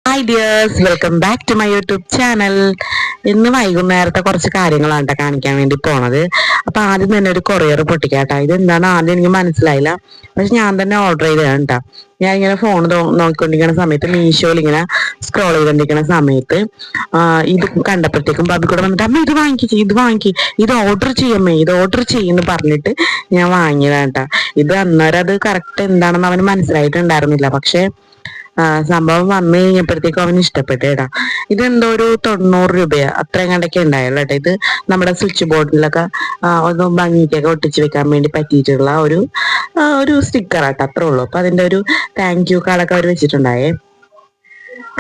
Hi dears, welcome back to my YouTube channel. ഇന്ന് വൈകുന്നേരത്തെ കുറച്ച് കാര്യങ്ങളാണ് കാണിക്കാൻ വേണ്ടി പോണത്. അപ്പൊ ആദ്യം തന്നെ ഒരു കൊറിയർ പൊട്ടിക്കാട്ടോ. ഇത് എന്താണ് ആദ്യം എനിക്ക് മനസ്സിലായില്ല, പക്ഷെ ഞാൻ തന്നെ ഓർഡർ ചെയ്തതാണ് കേട്ടോ. ഞാൻ ഇങ്ങനെ ഫോൺ നോക്കിക്കൊണ്ടിരിക്കുന്ന സമയത്ത് മീഷോയിൽ ഇങ്ങനെ സ്ക്രോൾ ചെയ്തോണ്ടിരിക്കുന്ന സമയത്ത് ഇത് കണ്ടപ്പോഴത്തേക്കും ബാബി കൂടെ വന്നിട്ട് അമ്മ ഇത് വാങ്ങിക്ക്, ഇത് ഓർഡർ ചെയ്യമ്മേ, ഇത് ഓർഡർ ചെയ്യുന്നു പറഞ്ഞിട്ട് ഞാൻ വാങ്ങിയതാണ് കേട്ടോ. ഇത് അന്നേരം അത് കറക്റ്റ് എന്താണെന്ന് അവന് മനസ്സിലായിട്ടുണ്ടായിരുന്നില്ല. പക്ഷെ സംഭവം വന്നു കഴിഞ്ഞപ്പോഴത്തേക്കും അവന് ഇഷ്ടപ്പെട്ടേടാ. ഇതെന്തോ ഒരു 90 രൂപയാ അത്രയും കണ്ടൊക്കെ ഉണ്ടായല്ലോ കേട്ടോ. ഇത് നമ്മുടെ സ്വിച്ച് ബോർഡിലൊക്കെ ഒന്ന് ഭംഗിക്കൊക്കെ ഒട്ടിച്ച് വെക്കാൻ വേണ്ടി പറ്റിയിട്ടുള്ള ഒരു സ്റ്റിക്കർ ആട്ടോ, അത്രേ ഉള്ളൂ. അപ്പൊ അതിന്റെ ഒരു താങ്ക് യു കാർഡൊക്കെ അവർ വെച്ചിട്ടുണ്ടായേ.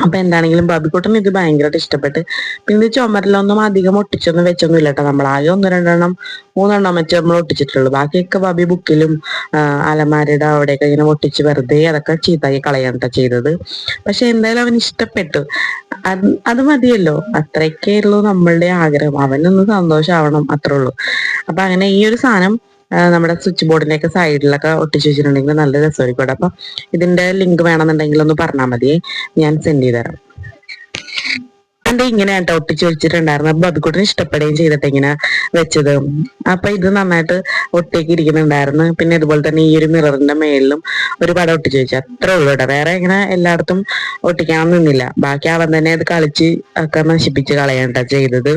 അപ്പൊ എന്താണെങ്കിലും ബാബിക്കുട്ടന് ഇത് ഭയങ്കരമായിട്ട് ഇഷ്ടപ്പെട്ട്. പിന്നെ ഇത് ചുമരിലൊന്നും അധികം ഒട്ടിച്ചൊന്നും വെച്ചൊന്നും ഇല്ല കേട്ടോ. നമ്മളാകെ 1-2-3 വെച്ച് നമ്മൾ ഒട്ടിച്ചിട്ടുള്ളൂ. ബാക്കിയൊക്കെ ബാബി ബുക്കിലും അലമാരയുടെ അവിടെയൊക്കെ ഇങ്ങനെ ഒട്ടിച്ച് വെറുതെ അതൊക്കെ ചീത്താക്കി കളയാണ് ചെയ്തത്. പക്ഷെ എന്തായാലും അവന് ഇഷ്ടപ്പെട്ടു. അത് മതിയല്ലോ, അത്രയൊക്കെ ഉള്ളൂ നമ്മളുടെ ആഗ്രഹം. അവനൊന്ന് സന്തോഷമാവണം, അത്രേ ഉള്ളൂ. അപ്പൊ അങ്ങനെ ഈ ഒരു സാധനം നമ്മുടെ സ്വിച്ച് ബോർഡിന്റെ ഒക്കെ സൈഡിലൊക്കെ ഒട്ടിച്ച് വെച്ചിട്ടുണ്ടെങ്കിൽ നല്ല രസമായിരിക്കും. അപ്പൊ ഇതിന്റെ ലിങ്ക് വേണമെന്നുണ്ടെങ്കിൽ ഒന്ന് പറഞ്ഞാൽ മതിയേ, ഞാൻ സെൻഡ് ചെയ്ത് തരാം. ഇങ്ങനെ കേട്ടോ ഒട്ടിച്ച് വെച്ചിട്ടുണ്ടായിരുന്നു. അപ്പൊ ബബിക്കുട്ടിന് ഇഷ്ടപ്പെടുകയും ചെയ്തിട്ട് ഇങ്ങനെ വെച്ചത്. അപ്പൊ ഇത് നന്നായിട്ട് ഒട്ടിയൊക്കെ ഇരിക്കുന്നുണ്ടായിരുന്നു. പിന്നെ ഇതുപോലെ തന്നെ ഈ ഒരു മിററിന്റെ മേളിലും ഒരു പടം ഒട്ടിച്ച് വെച്ചു, അത്രേ ഉള്ളൂ കേട്ടോ. വേറെ ഇങ്ങനെ എല്ലായിടത്തും ഒട്ടിക്കാൻ നിന്നില്ല. ബാക്കി അവൻ തന്നെ അത് കളിച്ച് ഒക്കെ നശിപ്പിച്ച് കളയാണ്ട ചെയ്തത്.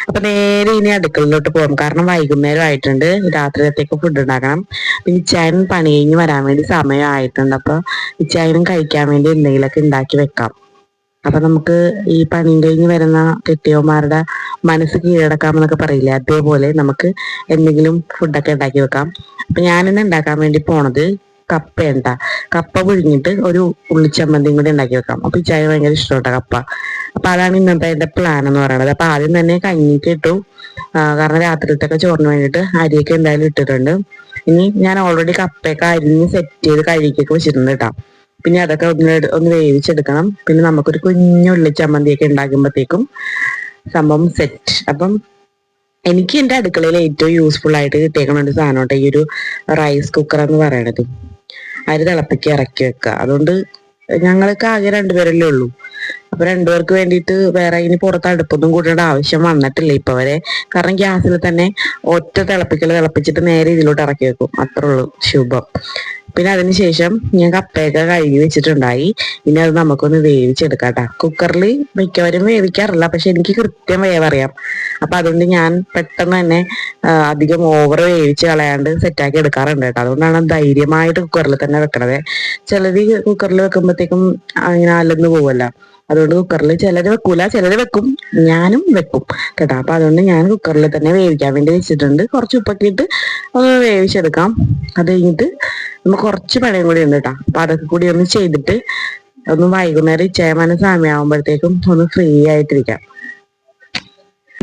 അപ്പൊ നേരെ ഇനി അടുക്കളയിലോട്ട് പോകും, കാരണം വൈകുന്നേരം ആയിട്ടുണ്ട്, രാത്രിയിലത്തേക്ക് ഫുഡ് ഉണ്ടാക്കണം. പിന്നെ ഇച്ചായനും പണി കഴിഞ്ഞ് വരാൻ വേണ്ടി സമയമായിട്ടുണ്ട്. അപ്പൊ ഇച്ചായനും കഴിക്കാൻ വേണ്ടി എന്തെങ്കിലുമൊക്കെ ഉണ്ടാക്കി വെക്കാം. അപ്പൊ നമുക്ക് ഈ പണി കഴിഞ്ഞ് വരുന്ന കെട്ടിയവന്മാരുടെ മനസ്സ് കീഴടക്കാമെന്നൊക്കെ പറയില്ലേ, അതേപോലെ നമുക്ക് എന്തെങ്കിലും ഫുഡൊക്കെ ഉണ്ടാക്കി വെക്കാം. അപ്പൊ ഞാനിന്ന് ഉണ്ടാക്കാൻ വേണ്ടി പോണത് കപ്പയുണ്ട. കപ്പ പുഴുങ്ങിയിട്ട് ഒരു ഉള്ളിച്ചമ്മന്തിയും കൂടി ഉണ്ടാക്കി വെക്കാം. അപ്പൊ ഈ ചായ ഭയങ്കര ഇഷ്ടപ്പെട്ട കപ്പ. അപ്പൊ അതാണ് ഇന്നത്തെ എന്റെ പ്ലാൻ എന്ന് പറയുന്നത്. അപ്പൊ ആദ്യം തന്നെ കഞ്ഞിക്ക് ഇട്ടു, കാരണം രാത്രിയിലത്തൊക്കെ ചോറിന് വേണ്ടിയിട്ട് അരിയൊക്കെ എന്തായാലും ഇട്ടിട്ടുണ്ട്. ഇനി ഞാൻ ഓൾറെഡി കപ്പയൊക്കെ അരിഞ്ഞ് സെറ്റ് ചെയ്ത് കഴുകിയൊക്കെ വെച്ചിട്ടുണ്ട് കേട്ടോ. പിന്നെ അതൊക്കെ ഒന്ന് വേവിച്ചെടുക്കണം. പിന്നെ നമുക്കൊരു കുഞ്ഞുള്ളി ചമ്മന്തിയൊക്കെ ഉണ്ടാക്കുമ്പോഴത്തേക്കും സംഭവം സെറ്റ്. അപ്പം എനിക്ക് എന്റെ അടുക്കളയിൽ ഏറ്റവും യൂസ്ഫുൾ ആയിട്ട് കിട്ടിയേക്കുന്ന ഒരു സാധനം കേട്ടോ ഈ ഒരു റൈസ് കുക്കർ എന്ന് പറയണത്. അരി തിളപ്പിക്ക് ഇറക്കി വെക്കുക. അതുകൊണ്ട് ഞങ്ങൾക്ക് ആകെ 2 പേരല്ലേ ഉള്ളൂ. അപ്പൊ 2 പേർക്ക് വേണ്ടിയിട്ട് വേറെ ഇനി പുറത്ത് അടുപ്പൊന്നും കൂട്ടേണ്ട ആവശ്യം വന്നിട്ടില്ല ഇപ്പൊ വരെ. കാരണം ഗ്യാസിൽ തന്നെ ഒറ്റ തിളപ്പിച്ചിട്ട് നേരെ ഇതിലോട്ട് ഇറക്കി വെക്കും, അത്രേ ഉള്ളൂ, ശുഭം. പിന്നെ അതിനുശേഷം ഞാൻ കപ്പയൊക്കെ കഴുകി വെച്ചിട്ടുണ്ടായി. ഇനി അത് നമുക്കൊന്ന് വേവിച്ചെടുക്കാം കേട്ടോ. കുക്കറിൽ മിക്കവരും വേവിക്കാറില്ല, പക്ഷെ എനിക്ക് കൃത്യം വേവറിയാം. അപ്പൊ അതുകൊണ്ട് ഞാൻ പെട്ടെന്ന് തന്നെ അധികം ഓവർ വേവിച്ച് കളയാണ്ട് സെറ്റാക്കി എടുക്കാറുണ്ട് കേട്ടോ. അതുകൊണ്ടാണ് ധൈര്യമായിട്ട് കുക്കറിൽ തന്നെ വെക്കണത്. ചിലര് കുക്കറിൽ വെക്കുമ്പോഴത്തേക്കും അങ്ങനെ അലന്ന് പോവല്ല. അതുകൊണ്ട് കുക്കറിൽ ചിലര് വെക്കൂല, ചിലര് വെക്കും, ഞാനും വെക്കും കേട്ടോ. അപ്പൊ അതുകൊണ്ട് ഞാൻ കുക്കറിൽ തന്നെ വേവിക്കാൻ വേണ്ടി വെച്ചിട്ടുണ്ട്. കുറച്ച് ഉപ്പൊക്കെ ഇട്ട് ഒന്ന് വേവിച്ചെടുക്കാം. അത് കഴിഞ്ഞിട്ട് നമുക്ക് കുറച്ച് പഴയും കൂടി ഉണ്ട് കേട്ടോ. അപ്പൊ അതൊക്കെ കൂടി ഒന്ന് ചെയ്തിട്ട് ഒന്ന് വൈകുന്നേരം ഇച്ചയമാന സമയമാകുമ്പോഴത്തേക്കും ഒന്ന് ഫ്രീ ആയിട്ടിരിക്കാം.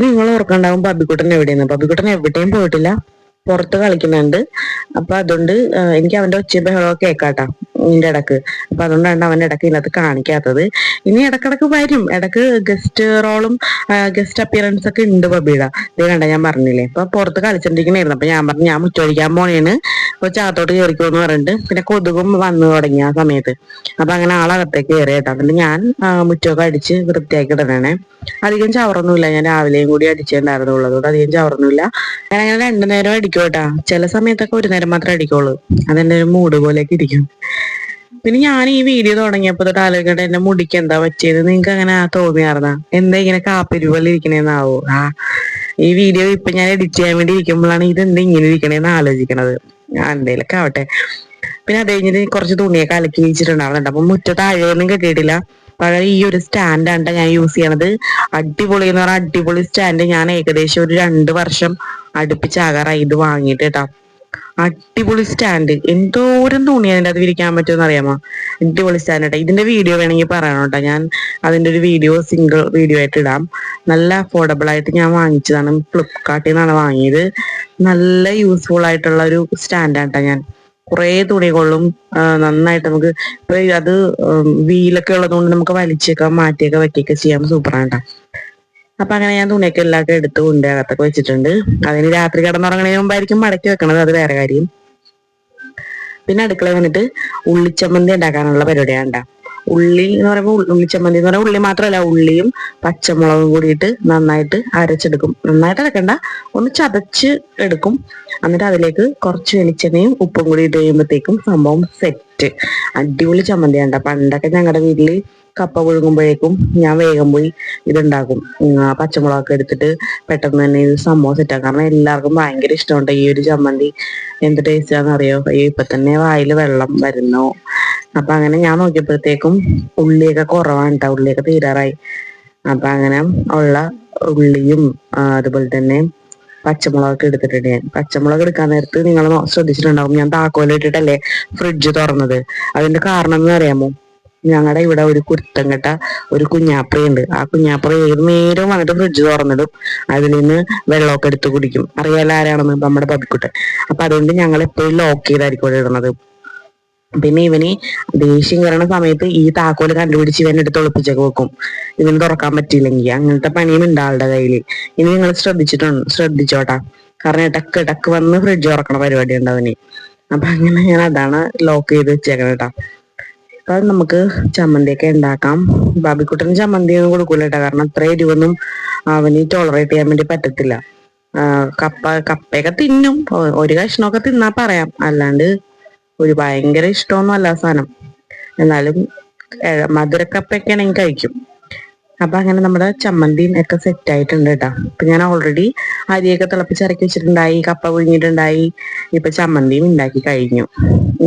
നിങ്ങൾ ഓർക്കണ്ടാവും ബബിക്കുട്ടൻ എവിടെയെന്ന്. ബബിക്കുട്ടൻ എവിടെയും പോയിട്ടില്ല, പുറത്ത് കളിക്കുന്നുണ്ട്. അപ്പൊ അതുകൊണ്ട് എനിക്ക് അവന്റെ ഒച്ചയും ബഹളമൊക്കെ കേൾക്കാട്ടാ ഇതിന്റെ ഇടക്ക്. അപ്പൊ അതുകൊണ്ടാണ് അവന്റെ ഇടക്ക് ഇതിനകത്ത് കാണിക്കാത്തത്. ഇനി ഇടക്കിടക്ക് വരും, ഇടക്ക് ഗസ്റ്റ് റോളും ഗസ്റ്റ് അപ്പിയറൻസ് ഒക്കെ ഉണ്ട് ബബിയുടെ. ഇത് കണ്ട ഞാൻ പറഞ്ഞില്ലേ. അപ്പൊ പുറത്ത് കളിച്ചോണ്ടിരിക്കണായിരുന്നു. അപ്പൊ ഞാൻ പറഞ്ഞു ഞാൻ മുറ്റടിക്കാൻ പോണേന്ന്, ചാത്തോട്ട് കയറിക്കോന്ന് പറഞ്ഞിട്ട്. പിന്നെ കൊതുകും വന്നു തുടങ്ങി ആ സമയത്ത്. അപ്പൊ അങ്ങനെ ആളകത്തേക്ക് കയറി കേട്ടോ. എന്നിട്ട് ഞാൻ മുറ്റമൊക്കെ അടിച്ച് വൃത്തിയാക്കി ഇടണേ. അധികം ചവറൊന്നുമില്ല, ഞാൻ രാവിലെയും കൂടി അടിച്ചിട്ടുണ്ടായിരുന്നുള്ളൂ. അതുകൊണ്ട് അധികം ചവറൊന്നുമില്ല. ഞാൻ അങ്ങനെ 2 നേരം അടിക്കും കേട്ടാ. ചില സമയത്തൊക്കെ 1 നേരം മാത്രമേ അടിക്കുള്ളൂ. അതെന്റെ ഒരു മൂഡ് പോലെയൊക്കെ ഇരിക്കും. പിന്നെ ഞാൻ ഈ വീഡിയോ തുടങ്ങിയപ്പോ തൊട്ട് ആലോചിക്കട്ടെ എന്റെ മുടിക്ക് എന്താ പറ്റിയത്. നിങ്ങൾക്ക് അങ്ങനെ തോന്നിയാർന്നാ എന്താ ഇങ്ങനെ കാപ്പിരി പോലെ ഇരിക്കണേന്നാവോ? ഈ വീഡിയോ ഇപ്പൊ ഞാൻ എഡിറ്റ് ചെയ്യാൻ വേണ്ടി ഇരിക്കുമ്പോഴാണ് ഇതെന്താ ഇങ്ങനെ ഇരിക്കണേന്ന് ആലോചിക്കണത്. എന്തേലൊക്കെ ആവട്ടെ. പിന്നെ അത് കഴിഞ്ഞിട്ട് കുറച്ച് തുണിയൊക്കെ അലക്കി വെച്ചിട്ടുണ്ടാവുന്നുണ്ട്. അപ്പൊ മുറ്റത്ത് അഴയൊന്നും കെട്ടിയിട്ടില്ല. പഴയ ഈ ഒരു സ്റ്റാൻഡാണ് ഞാൻ യൂസ് ചെയ്യണത്. അടിപൊളി എന്ന് പറഞ്ഞാൽ അടിപൊളി സ്റ്റാൻഡ്. ഞാൻ ഏകദേശം ഒരു 2 വർഷം അടുപ്പിച്ചാകാറായി ഇത് വാങ്ങിയിട്ട് കേട്ടോ. അടിപൊളി സ്റ്റാൻഡ്. എന്തോരം തുണി അതിൻ്റെ അത് വിരിക്കാൻ പറ്റുമെന്ന് അറിയാമോ? അടിപൊളി സ്റ്റാൻഡ് കേട്ടോ. ഇതിന്റെ വീഡിയോ വേണമെങ്കിൽ പറയണം കേട്ടോ. ഞാൻ അതിന്റെ ഒരു വീഡിയോ സിംഗിൾ വീഡിയോ ആയിട്ട് ഇടാം. നല്ല അഫോർഡബിൾ ആയിട്ട് ഞാൻ വാങ്ങിച്ചതാണ്, ഫ്ലിപ്കാർട്ടിൽ നിന്നാണ് വാങ്ങിയത്. നല്ല യൂസ്ഫുൾ ആയിട്ടുള്ള ഒരു സ്റ്റാൻഡാണ് കേട്ടോ. ഞാൻ കുറെ തുണികളും നന്നായിട്ട് നമുക്ക് അത് വീലൊക്കെ ഉള്ളതുകൊണ്ട് നമുക്ക് വലിച്ചൊക്കെ മാറ്റിയൊക്കെ വെക്കൊക്കെ ചെയ്യാൻ സൂപ്പറാണ് കേട്ടോ. അപ്പൊ അങ്ങനെ ഞാൻ തുണിയൊക്കെ എല്ലാവർക്കും എടുത്ത് അകത്തൊക്കെ വെച്ചിട്ടുണ്ട്. അതിന് രാത്രി കിടന്നുറങ്ങണതിന് മുമ്പായിരിക്കും മടക്കി വെക്കണത്, അത് വേറെ കാര്യം. പിന്നെ അടുക്കള വന്നിട്ട് ഉള്ളിച്ചമ്മന്തി ഉണ്ടാക്കാനുള്ള പരിപാടിയാണ്. ഉള്ളി എന്ന് പറയുമ്പോൾ ഉള്ളിച്ചമ്മന്തി എന്ന് പറയുമ്പോൾ ഉള്ളി മാത്രമല്ല, ഉള്ളിയും പച്ചമുളകും കൂടിയിട്ട് നന്നായിട്ട് അരച്ചെടുക്കും. നന്നായിട്ട് അരക്കണ്ട, ഒന്ന് ചതച്ച് എടുക്കും. എന്നിട്ട് അതിലേക്ക് കുറച്ച് വെളിച്ചെണ്ണയും ഉപ്പും കൂടി ഇട്ട് കഴിയുമ്പോഴത്തേക്കും സംഭവം സെറ്റ്. അടിപൊളി ചമ്മന്തിയാണ്. പണ്ടൊക്കെ ഞങ്ങളുടെ വീട്ടില് കപ്പ പുഴുങ്ങുമ്പോഴേക്കും ഞാൻ വേഗം പോയി ഇതുണ്ടാക്കും. പച്ചമുളകൊക്കെ എടുത്തിട്ട് പെട്ടെന്ന് തന്നെ ഇത് സംഭവം സെറ്റാക്കും. കാരണം എല്ലാവർക്കും ഭയങ്കര ഇഷ്ടമുണ്ട് ഈ ഒരു ചമ്മന്തി. എന്ത് ടേസ്റ്റാന്ന് അറിയോ? ഇപ്പൊ തന്നെ വായിൽ വെള്ളം വരുന്നു. അപ്പൊ അങ്ങനെ ഞാൻ നോക്കിയപ്പോഴത്തേക്കും ഉള്ളിയൊക്കെ കുറവാണ് കേട്ടോ, ഉള്ളിയൊക്കെ തീരാറായി. അപ്പൊ അങ്ങനെ ഉള്ള ഉള്ളിയും അതുപോലെ തന്നെ പച്ചമുളകൊക്കെ എടുത്തിട്ടുണ്ട്. ഞാൻ പച്ചമുളക് എടുക്കാൻ നേരത്ത് നിങ്ങൾ ശ്രദ്ധിച്ചിട്ടുണ്ടാവും, ഞാൻ താക്കോല് ഇട്ടിട്ടല്ലേ ഫ്രിഡ്ജ് തുറന്നത്. അതിന്റെ കാരണം എന്ന് അറിയാമോ? ഞങ്ങളുടെ ഇവിടെ ഒരു കുരുത്തം കെട്ട ഒരു കുഞ്ഞാപ്പയുണ്ട്. ആ കുഞ്ഞാപ്പ ഏത് നേരവും വന്നിട്ട് ഫ്രിഡ്ജ് തുറന്നിടും, അതിൽ നിന്ന് വെള്ളമൊക്കെ എടുത്ത് കുടിക്കും. അറിയാലോ ആരാണെന്ന്? നമ്മുടെ ബബിക്കുട്ടൻ. അപ്പൊ അതുകൊണ്ട് ഞങ്ങൾ എപ്പോഴും ലോക്ക് ചെയ്തായിരിക്കും ഇവിടെ ഇടുന്നത്. പിന്നെ ഇവന് ദേഷ്യം കയറണ സമയത്ത് ഈ താക്കോല് കണ്ടുപിടിച്ച് ഇവൻ എടുത്ത് ഒളിപ്പിച്ചൊക്കെ വെക്കും, ഇവന് തുറക്കാൻ പറ്റിയില്ലെങ്കിൽ. അങ്ങനത്തെ പണിയും ഉണ്ട് ആളുടെ കയ്യില്. ഇനി നിങ്ങൾ ശ്രദ്ധിച്ചോട്ടാ, കാരണം ഇടക്ക് വന്ന് ഫ്രിഡ്ജ് തുറക്കണ പരിപാടി ഉണ്ട് അവന്. അപ്പൊ അങ്ങനെ ഞാൻ അതാണ് ലോക്ക് ചെയ്ത് വെച്ചേക്കണം കേട്ടാ. അപ്പൊ നമുക്ക് ചമ്മന്തിയൊക്കെ ഉണ്ടാക്കാം. ബാബിക്കുട്ടന് ചമ്മന്തി ഒന്നും കൊടുക്കൂല കേട്ടോ, കാരണം അത്ര എരിവൊന്നും അവന് ടോളറേറ്റ് ചെയ്യാൻ വേണ്ടി പറ്റത്തില്ല. കപ്പയൊക്കെ തിന്നും, ഒരു കഷ്ണമൊക്കെ തിന്നാ പറയാം, അല്ലാണ്ട് ഒരു ഭയങ്കര ഇഷ്ടമൊന്നും അല്ല സാധനം. എന്നാലും മധുരക്കപ്പൊക്കെ ആണെങ്കിൽ കഴിക്കും. അപ്പൊ അങ്ങനെ നമ്മുടെ ചമ്മന്തിയും ഒക്കെ സെറ്റ് ആയിട്ടുണ്ട് കേട്ടോ. അപ്പൊ ഞാൻ ഓൾറെഡി അരിയൊക്കെ തിളപ്പിച്ചിറക്കി വെച്ചിട്ടുണ്ടായി, കപ്പ പുഴുങ്ങിയിട്ടുണ്ടായി, ഇപ്പൊ ചമ്മന്തിയും ഉണ്ടാക്കി കഴിഞ്ഞു.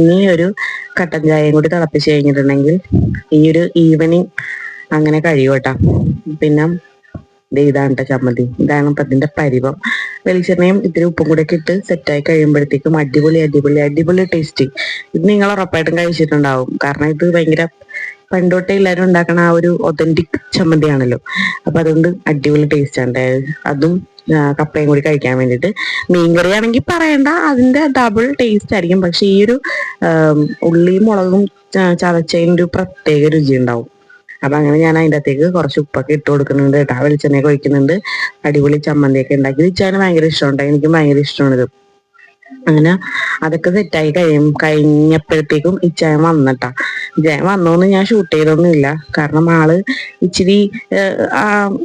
ഇനി ഒരു കട്ടൻ ചായയും കൂടി തിളപ്പിച്ച് കഴിഞ്ഞിട്ടുണ്ടെങ്കിൽ ഈ ഒരു ഈവനിങ് അങ്ങനെ കഴിയും കേട്ടോ. പിന്നെ ഇതാണ് കേട്ടോ ചമ്മന്തി, ഇതാണ് ഇപ്പൊ ഇതിന്റെ പരിവം. വെളിച്ചെണ്ണയും ഇത്തിരി ഉപ്പും കൂടെ ഒക്കെ ഇട്ട് സെറ്റായി കഴിയുമ്പോഴത്തേക്കും അടിപൊളി അടിപൊളി അടിപൊളി ടേസ്റ്റ്. ഇത് നിങ്ങൾ ഉറപ്പായിട്ടും കഴിച്ചിട്ടുണ്ടാവും, കാരണം ഇത് ഭയങ്കര പണ്ടോട്ടേ എല്ലാവരും ഉണ്ടാക്കണ ആ ഒരു ഒതന്റിക് ചമ്മന്തിയാണല്ലോ. അപ്പൊ അതുകൊണ്ട് അടിപൊളി ടേസ്റ്റ് ആണ്. അതും കപ്പയും കൂടി കഴിക്കാൻ വേണ്ടിയിട്ട്. മീൻകറി ആണെങ്കിൽ പറയണ്ട, അതിന്റെ ഡബിൾ ടേസ്റ്റ് ആയിരിക്കും. പക്ഷെ ഈ ഒരു ഉള്ളിയും മുളകും ചതച്ചതിൻ്റെ ഒരു പ്രത്യേക രുചി ഉണ്ടാവും. അപ്പൊ അങ്ങനെ ഞാൻ അതിൻ്റെ അകത്തേക്ക് കുറച്ച് ഉപ്പൊക്കെ ഇട്ട് കൊടുക്കുന്നുണ്ട് കേട്ടോ, വെളിച്ചെണ്ണയൊക്കെ ഒഴിക്കുന്നുണ്ട്. അടിപൊളി ചമ്മന്തിയൊക്കെ ഉണ്ടാക്കി ഇച്ചാന് ഭയങ്കര ഇഷ്ടമുണ്ട്, എനിക്കും ഭയങ്കര ഇഷ്ടമാണിത്. അങ്ങനെ അതൊക്കെ സെറ്റായി കഴിഞ്ഞപ്പോഴത്തേക്കും ഇച്ചായൻ വന്നിട്ടാ. ഇച്ചായൻ വന്നോന്ന് ഞാൻ ഷൂട്ട് ചെയ്തൊന്നുമില്ല, കാരണം ആള് ഇച്ചിരി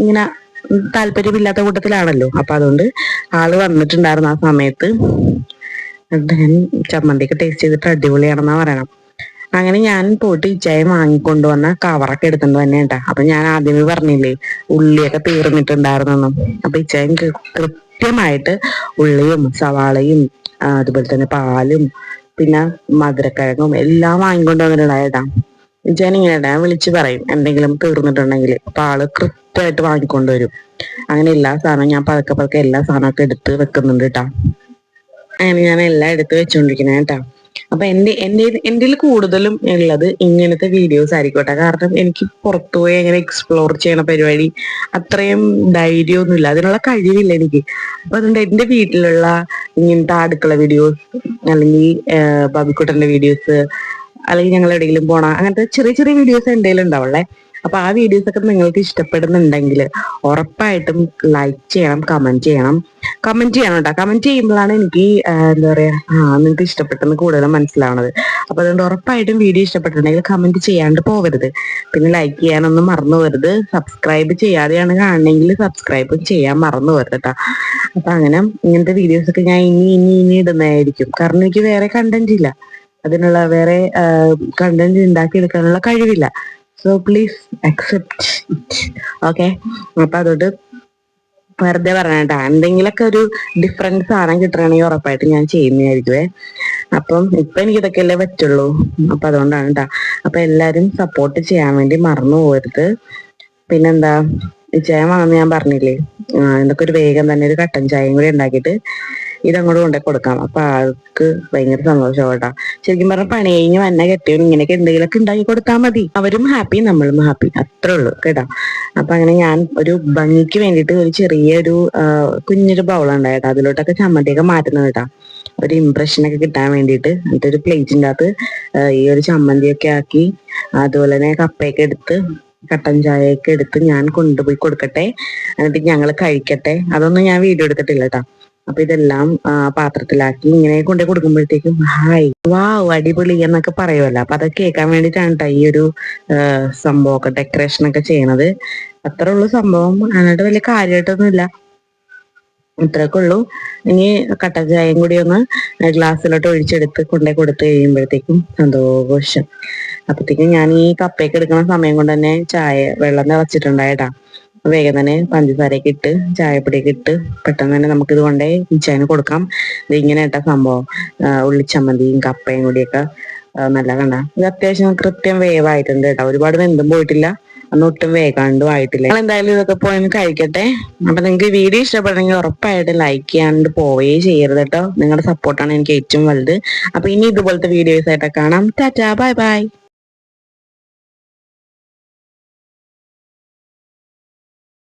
ഇങ്ങനെ താല്പര്യമില്ലാത്ത കൂട്ടത്തിലാണല്ലോ. അപ്പൊ അതുകൊണ്ട് ആള് വന്നിട്ടുണ്ടായിരുന്നു ആ സമയത്ത്. ഞാൻ ചമ്മന്തിയൊക്കെ ടേസ്റ്റ് ചെയ്തിട്ട് അടിപൊളിയാണെന്നാ പറയണം. അങ്ങനെ ഞാൻ പോയിട്ട് ഇച്ചായ വാങ്ങിക്കൊണ്ടുവന്ന കവറൊക്കെ എടുത്തിട്ട് തന്നെ ഉണ്ടാ. അപ്പൊ ഞാൻ ആദ്യമേ പറഞ്ഞില്ലേ ഉള്ളിയൊക്കെ തീർന്നിട്ടുണ്ടായിരുന്നെന്നും. അപ്പൊ ഇച്ചായൻ കൃത്യമായിട്ട് ഉള്ളിയും സവാളയും അതുപോലെ തന്നെ പാലും പിന്നെ മധുരക്കിഴങ്ങും എല്ലാം വാങ്ങിക്കൊണ്ട് വന്നിട്ടുണ്ടായിട്ടാ. ഇച്ചായൻ ഇങ്ങനെ ഞാൻ വിളിച്ച് പറയും എന്തെങ്കിലും തീർന്നിട്ടുണ്ടെങ്കിൽ, അപ്പൊ ആള് കൃത്യമായിട്ട് വാങ്ങിക്കൊണ്ടുവരും. അങ്ങനെ എല്ലാ സാധനവും ഞാൻ പതുക്കെ എല്ലാ സാധനമൊക്കെ എടുത്ത് വെക്കുന്നുണ്ട് കേട്ടാ. അങ്ങനെ ഞാൻ എല്ലാം എടുത്ത് വെച്ചോണ്ടിരിക്കുന്നത് കേട്ടാ. അപ്പൊ എൻ്റെ കൂടുതലും ഉള്ളത് ഇങ്ങനത്തെ വീഡിയോസ് ആയിരിക്കട്ടെ. കാരണം എനിക്ക് പുറത്തുപോയി അങ്ങനെ എക്സ്പ്ലോർ ചെയ്യണ പരിപാടി അത്രയും ധൈര്യമൊന്നുമില്ല, അതിനുള്ള കഴിവില്ല എനിക്ക്. അപ്പൊ അതുകൊണ്ട് എൻ്റെ വീട്ടിലുള്ള ഇങ്ങനത്തെ അടുക്കള വീഡിയോസ്, അല്ലെങ്കിൽ ബബിക്കുട്ടന്റെ വീഡിയോസ്, അല്ലെങ്കിൽ ഞങ്ങൾ എവിടെയെങ്കിലും പോണ അങ്ങനത്തെ ചെറിയ ചെറിയ വീഡിയോസ് എൻ്റെ കയ്യിൽ ഉണ്ടാവുള്ളേ. അപ്പൊ ആ വീഡിയോസ് ഒക്കെ നിങ്ങൾക്ക് ഇഷ്ടപ്പെടുന്നുണ്ടെങ്കിൽ ഉറപ്പായിട്ടും ലൈക്ക് ചെയ്യണം, കമന്റ് ചെയ്യണം കേട്ടോ. കമന്റ് ചെയ്യുമ്പോഴാണ് എനിക്ക് എന്താ പറയാ നിങ്ങൾക്ക് ഇഷ്ടപ്പെട്ടെന്ന് കൂടുതലും മനസ്സിലാവണത്. അപ്പൊ അതുകൊണ്ട് ഉറപ്പായിട്ടും വീഡിയോ ഇഷ്ടപ്പെട്ടിട്ടുണ്ടെങ്കിൽ കമന്റ് ചെയ്യാണ്ട് പോകരുത്. പിന്നെ ലൈക്ക് ചെയ്യാനൊന്നും മറന്നു പോകരുത്. സബ്സ്ക്രൈബ് ചെയ്യാതെയാണ് കാണണമെങ്കിൽ സബ്സ്ക്രൈബ് ചെയ്യാൻ മറന്നു പോകരുത് കേട്ടോ. അപ്പൊ അങ്ങനെ ഇങ്ങനത്തെ വീഡിയോസ് ഒക്കെ ഞാൻ ഇനി ഇടുന്നതായിരിക്കും, കാരണം എനിക്ക് വേറെ കണ്ടന്റ് ഇല്ല, അതിനുള്ള വേറെ കണ്ടന്റ് ഉണ്ടാക്കിയെടുക്കാനുള്ള കഴിവില്ല. So please accept it, okay. അപ്പൊ അതുകൊണ്ട് വെറുതെ പറഞ്ഞേട്ടാ, എന്തെങ്കിലുമൊക്കെ ഒരു ഡിഫറൻറ്റ് സാധനം കിട്ടണമെങ്കിൽ ഉറപ്പായിട്ട് ഞാൻ ചെയ്യുന്നതായിരിക്കുവേ. അപ്പം ഇപ്പൊ എനിക്ക് ഇതൊക്കെയല്ലേ പറ്റുള്ളൂ, അപ്പൊ അതുകൊണ്ടാണ് കേട്ടാ. അപ്പൊ എല്ലാരും സപ്പോർട്ട് ചെയ്യാൻ വേണ്ടി മറന്നു പോകരുത്. പിന്നെന്താ, ചായ വാങ്ങുന്ന ഞാൻ പറഞ്ഞില്ലേ, ഇതൊക്കെ ഒരു വേഗം തന്നെ ഒരു കട്ടൻ ചായയും കൂടി ഉണ്ടാക്കിയിട്ട് ഇതങ്ങോട്ട് കൊണ്ടേ കൊടുക്കാം. അപ്പൊ ആൾക്ക് ഭയങ്കര സന്തോഷമാവട്ടാ. ശരിക്കും പറഞ്ഞ പണി കഴിഞ്ഞ് വന്ന കെട്ടിയും ഇങ്ങനെയൊക്കെ എന്തെങ്കിലുമൊക്കെ ഉണ്ടാക്കി കൊടുത്താൽ മതി, അവരും ഹാപ്പി നമ്മളും ഹാപ്പി, അത്രേ ഉള്ളൂ കേട്ടാ. അപ്പൊ അങ്ങനെ ഞാൻ ഒരു ഭംഗിക്ക് വേണ്ടിയിട്ട് ഒരു ചെറിയൊരു കുഞ്ഞൊരു ബൗളുണ്ടായിട്ടാ, അതിലോട്ടൊക്കെ ചമ്മന്തിയൊക്കെ മാറ്റുന്നത് കേട്ടാ, ഒരു ഇംപ്രഷനൊക്കെ കിട്ടാൻ വേണ്ടിയിട്ട്. എന്നിട്ട് ഒരു പ്ലേറ്റിൻ്റെ അകത്ത് ഈ ഒരു ചമ്മന്തിയൊക്കെ ആക്കി, അതുപോലെ തന്നെ കപ്പയൊക്കെ എടുത്ത് കട്ടൻ ചായയൊക്കെ എടുത്ത് ഞാൻ കൊണ്ടുപോയി കൊടുക്കട്ടെ, എന്നിട്ട് ഞങ്ങൾ കഴിക്കട്ടെ. അതൊന്നും ഞാൻ വീഡിയോ എടുത്തിട്ടില്ല കേട്ടോ. അപ്പൊ ഇതെല്ലാം പാത്രത്തിലാക്കി ഇങ്ങനെ കൊണ്ടു കൊടുക്കുമ്പോഴത്തേക്കും ഹായ് വാവ് അടിപൊളി എന്നൊക്കെ പറയുമല്ലോ. അപ്പൊ അതൊക്കെ കേൾക്കാൻ വേണ്ടിയിട്ടാണ് കേട്ടോ ഈ ഒരു സംഭവമൊക്കെ ഡെക്കറേഷൻ ഒക്കെ ചെയ്യണത്. അത്ര ഉള്ളു സംഭവം, അതിനായിട്ട് വലിയ കാര്യമായിട്ടൊന്നും ഇല്ല, ഇത്രയൊക്കെ ഉള്ളൂ. ഇനി കട്ടൻ ചായയും കൂടി ഒന്ന് ഗ്ലാസ്സിലോട്ട് ഒഴിച്ചെടുത്ത് കൊണ്ടേ കൊടുത്ത് കഴിയുമ്പോഴത്തേക്കും സന്തോഷം. അപ്പത്തേക്കും ഞാൻ ഈ കപ്പയൊക്കെ എടുക്കുന്ന സമയം കൊണ്ട് തന്നെ വെള്ളം തിളച്ചിട്ടുണ്ടായിട്ടാ. വേഗം തന്നെ പഞ്ചസാരയൊക്കെ ഇട്ട് ചായപ്പൊടിയൊക്കെ ഇട്ട് പെട്ടെന്ന് തന്നെ നമുക്കിത് കൊണ്ടേ ഇച്ചാന് കൊടുക്കാം. ഇത് ഇങ്ങനെ ഇട്ട സംഭവം ഉള്ളിച്ചമ്മന്തിയും കപ്പയും കൂടിയൊക്കെ നല്ല കണ്ട. ഇത് അത്യാവശ്യം കൃത്യം വേവായിട്ടുണ്ട് കേട്ടോ, ഒരുപാട് വെന്തും പോയിട്ടില്ല, അന്ന് ഒട്ടും വേഗാണ്ടും ആയിട്ടില്ല. നിങ്ങൾ എന്തായാലും ഇതൊക്കെ പോയി കഴിക്കട്ടെ. അപ്പൊ നിങ്ങൾക്ക് വീഡിയോ ഇഷ്ടപ്പെടണമെങ്കിൽ ഉറപ്പായിട്ടും ലൈക്ക് ചെയ്യാണ്ട് പോവേ ചെയ്യരുത് കേട്ടോ. നിങ്ങളുടെ സപ്പോർട്ടാണ് എനിക്ക് ഏറ്റവും വലുത്. അപ്പൊ ഇനി ഇതുപോലത്തെ വീഡിയോസ് ആയിട്ടൊക്കെ കാണാം. Tata, bye bye.